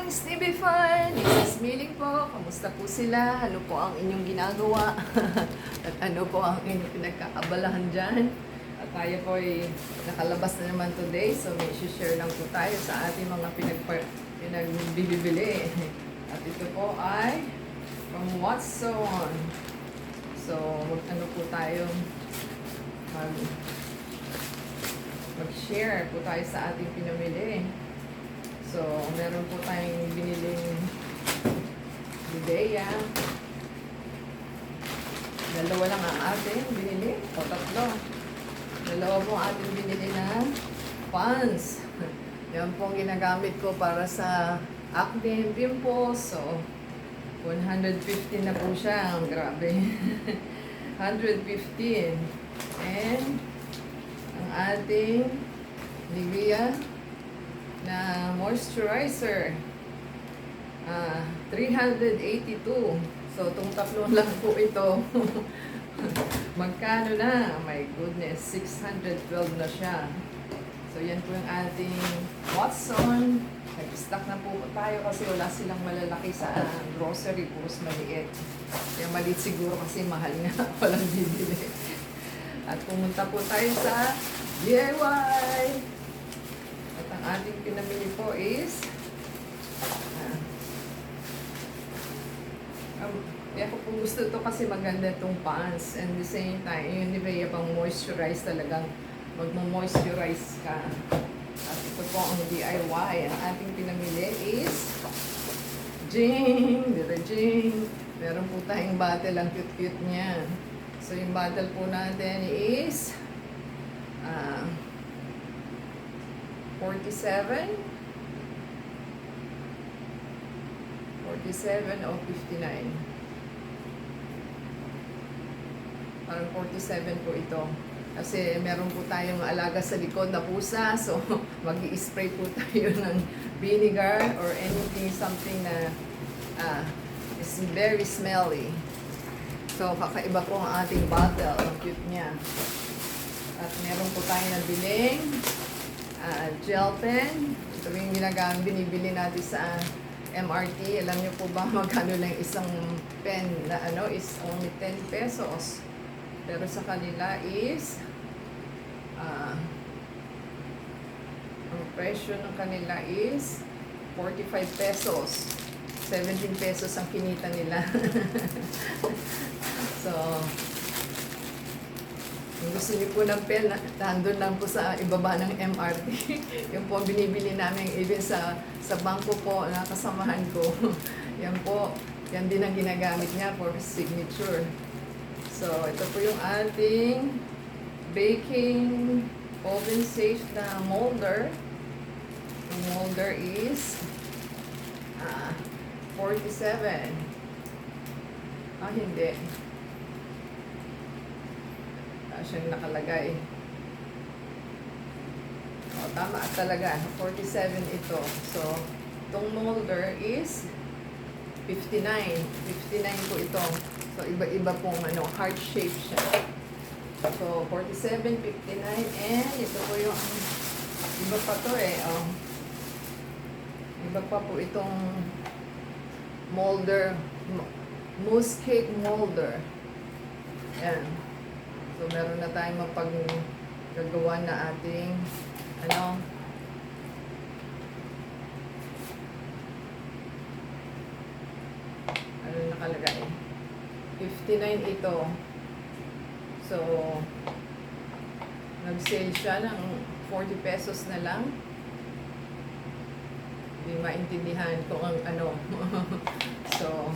Miss TV Fun! This is Miling po. Kamusta po sila? Ano po ang inyong ginagawa? At ano po ang inyong pinagkakabalahan dyan? At tayo po ay nakalabas na naman today. So may share lang po tayo sa ating mga pinagbibili. At ito po ay from Watson. So ano po tayo mag-share po tayo sa ating pinamili. So, meron po tayong biniling Bidea. Dalawa lang ang ating binili. O, tatlo. Dalawa po ang ating binili na pants. Yan po ang ginagamit ko para sa acne and pimples. So, 115 na po siya. Grabe. 115. And, ang ating Nivea na moisturizer 382. So itong tatlo lang po ito. Magkano na? Oh my goodness, 612 na siya. So yan po yung ating Watson. Nag-stock na po tayo kasi wala silang malalaki sa grocery, puros maliit. Kaya maliit siguro kasi mahal nga, walang bibili. At pumunta po tayo sa DIY. At ang ating pinamili po is kaya ko po gusto ito kasi maganda itong pants and the same time yung Nivea pang moisturize talagang magmo-moisturize ka. At ito po ang DIY. Ang ating pinamili is Jing! Jing! Meron po tayong bottle, ang cute-cute niya. So yung bottle po natin is 47 o 59. Parang 47 po ito. Kasi meron po tayong alaga sa likod na pusa. So mag-i-spray po tayo ng vinegar or anything, something na is very smelly. So kakaiba po ang ating bottle. Ang cute niya. At meron po tayo na biling gel pen. Ito yung binibili natin sa MRT. Alam niyo po ba magkano lang isang pen na is only 10 pesos. Pero sa kanila is ang presyo ng kanila is 45 pesos. 17 pesos ang kinita nila. So kung gusto niyo po ng pen, nandun lang po sa ibaba ng MRT. Yung po binibili namin even sa bangko po na kasamahan ko. Yan po, yan din ang ginagamit niya for signature. So, ito po yung ating baking oven safe na molder. Yung molder is 47. Hindi. Siyang nakalagay. O, tama talaga. 47 ito. So, itong molder is 59. 59 po ito. So, iba-iba pong heart shape siya. So, 47, 59, and ito po yung iba pa to oh. Iba pa po itong molder, mousse cake molder. Yan. So, meron na tayong mapaggagawa na ating ano nakalagay. 59 ito. So, nag-sale siya ng 40 pesos na lang. Hindi maintindihan kung ang ano. So,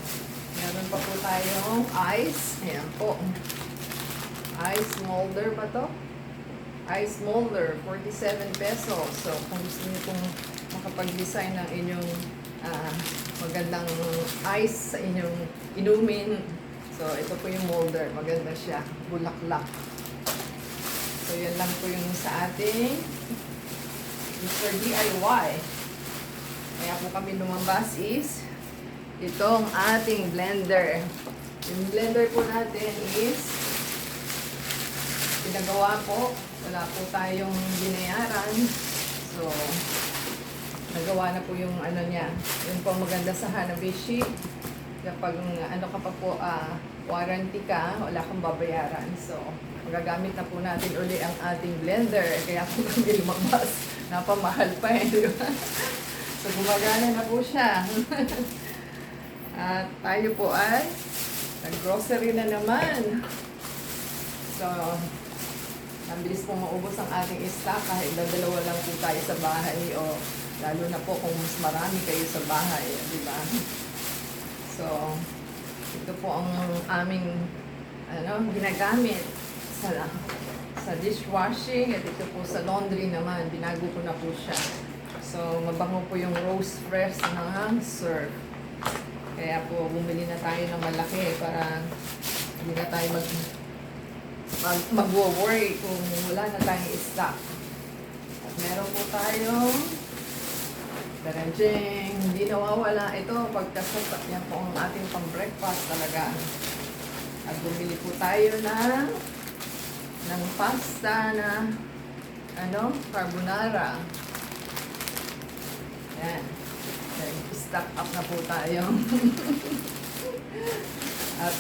meron pa po tayong ice. Ayan po. Ice molder ba to? Ice molder, 47 pesos. So, kung gusto niyo pong makapag-design ng inyong magandang ice sa inyong inumin. So, ito po yung molder. Maganda siya. Bulaklak. So, yan lang po yung sa ating Mr. DIY. Kaya po kami lumabas is itong ating blender. Yung blender po natin is pinagawa po. Wala po tayong binayaran. So, Nagawa na po yung ano niya. Yun po ang maganda sa Hanabishi. Kapag ano ka pa po, warranty ka, wala kang babayaran. So, magagamit na po natin uli ang ating blender. Kaya po kami lumabas. Napamahal pa eh, di ba? So, gumagana na po siya. At tayo po ay nag-grocery na naman. So, ang bilis pong maubos ang ating stock kahit dalawa lang po tayo sa bahay o lalo na po kung mas marami kayo sa bahay, di ba? So, ito po ang aming ginagamit sa dishwashing at ito po sa laundry naman. Binago ko na po siya. So, mabango po yung rose fresh ng Surf. Kaya po, bumili na tayo ng malaki para hindi na tayo mag-worry kung wala na tayong stock. At meron po tayong daranjing, hindi nawawala ito pagkasap. Yan po ang ating pang-breakfast talaga. At bumili po tayo ng pasta na carbonara. Yan. Stock up na po tayo. At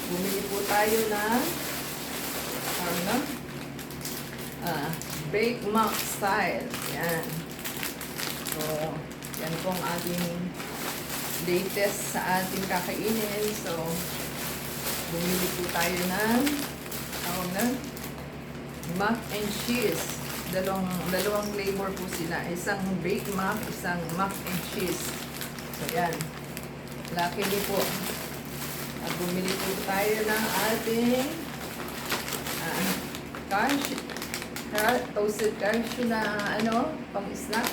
bumili po tayo ng Bake Mac style. Yan. So, yan po ang ating latest sa ating kakainin. So, bumili po tayo ng mac and cheese. Dalawang flavor po sila. Isang baked mac, isang mac and cheese. So, yan. Luckily po. At bumili po tayo ng ating toasted cashew na pang-snack.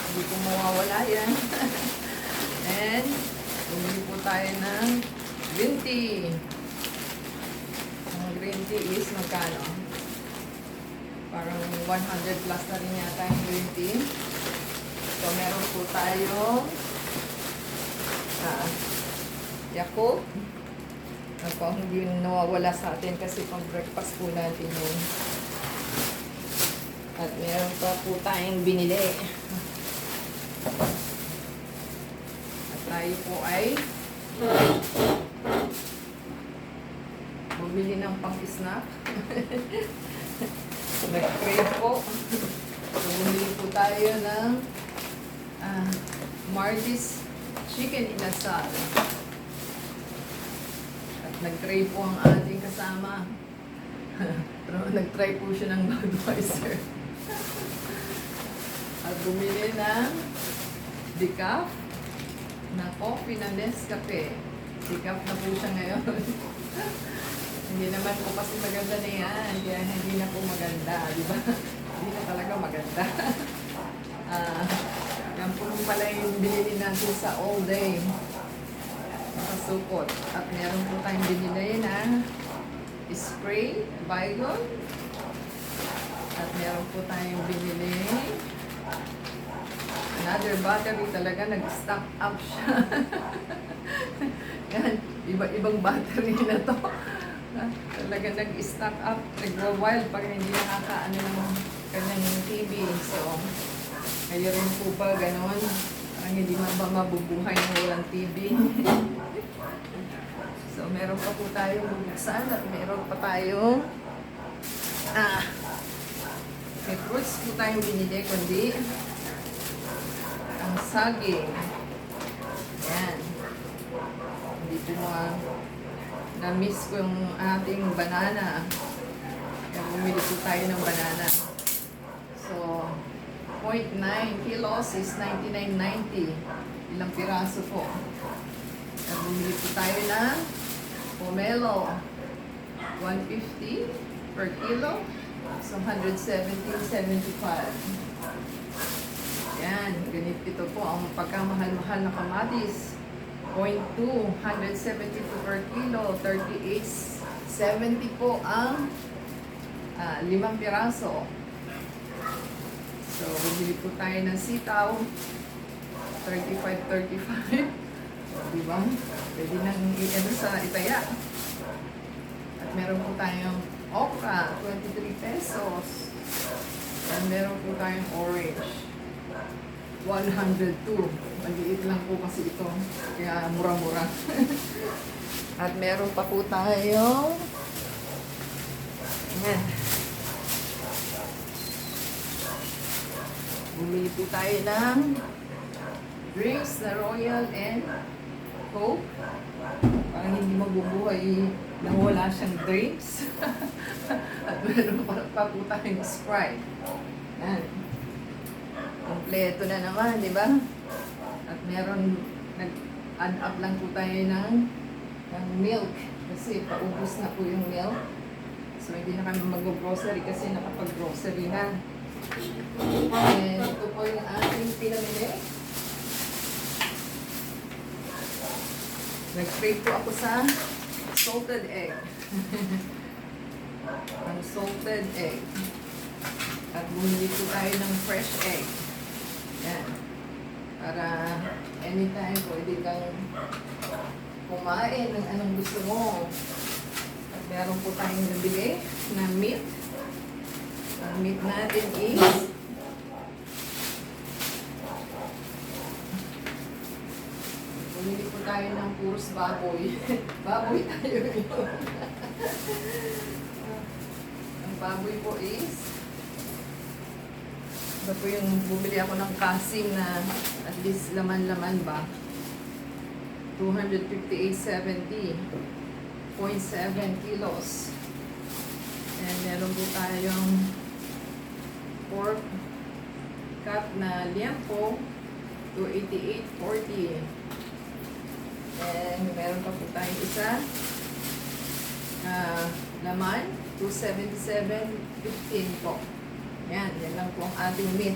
Hindi po mawawala yan. And, bumili po tayo ng green tea. Ang green tea is magkano? Parang 100 plus na rin yata yung green tea. So, meron po tayo Yakult. Ako, hindi nawawala sa atin kasi pang breakfast po natin yun. At meron pa po tayong binili. At tayo po ay bumili ng pang-snack. Nag-crave po. So, bumili po tayo ng Marty's Chicken Inasal. At nag-try po ang ating kasama. Pero nag-try po siya ng Budweiser. At bumili ng decaf na coffee na Nescafe. Decaf na po siya ngayon. Hindi naman po kasi maganda na yan. Kaya hindi na po maganda. Di ba? Hindi na talaga maganda. Yan po pala yung binili natin sa all day. Nakasukot. At meron po tayong binili na spray, Baygon. At meron po tayong binili another battery. Talaga nag-stock up siya. Yan. Iba-ibang battery na to. Talaga nag-stock up. Nag-wild pag hindi nakakaano ng kanyang TV. So, kayo rin po ba ganon? Parang hindi mabubuhay ng walang TV. So, meron pa po tayong bubuksan at meron pa tayong may fruits po tayong binili, kundi ang saging. Yan. Hindi po na-miss ko yung ating banana. Kaya bumili po tayo ng banana. So, 0.9 kilos is 99.90. Ilang piraso po. Kaya bumili po tayo ng pomelo. 150 per kilo. So, 117.75. Yan. Ganito ito po ang pagkamahal-mahal na kamatis. 0.2, 172 per kilo. 38.70 po ang 5 piraso. So, bumili po tayo ng sitaw. 35.35. So, diba? Pwede nang i-ano sa itaya. At meron po tayong okra, 23 pesos. And meron po tayong orange. 102. Maliit lang po kasi ito. Kaya mura-mura. At meron pa po tayong ayan. Bumili po tayo ng drinks na Royal and Coke. Parang hindi mabubuhay nang wala siyang drinks. At meron pa po tayong Sprite. Yan. Kompleto na naman, di ba? At meron, nag-add up lang po tayo ng milk. Kasi paubos na po yung milk. So, hindi na kami mag-grocery kasi nakapag-grocery na. And ito po yung ating pinamili. Nag-crave po ako sa salted egg. Ang salted egg. At bumili po tayo ng fresh egg. Yan. Para anytime pwede kang kumain ng anong gusto mo. At meron po tayong nabili na meat. Ang meat natin is bumili po tayo ng puros baboy. Baboy tayo yun. Ang baboy po is ito po yung bumili ako ng kasing na at least laman-laman ba. 258.70. 0.7 kilos. And meron po tayong pork cut na liempo, 288.40. And meron pa po tayong isa laman, 277.15 po. Yan lang po ang ating meat.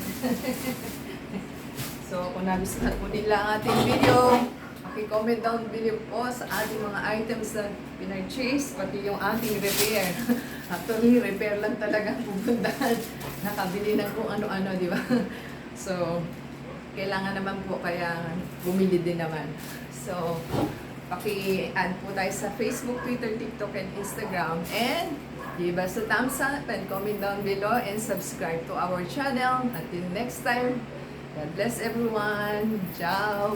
So, kung nagustuhan po nila ang ating video, paki-comment down below po sa ating mga items na pinurchase, pati yung ating repair. Actually, repair lang talaga pupuntahan. Nakabili ng kung ano-ano, di ba? So, kailangan naman po kaya bumili din naman. So, paki-add po tayo sa Facebook, Twitter, TikTok, and Instagram. And give us a thumbs up and comment down below and subscribe to our channel. Until next time, God bless everyone. Ciao!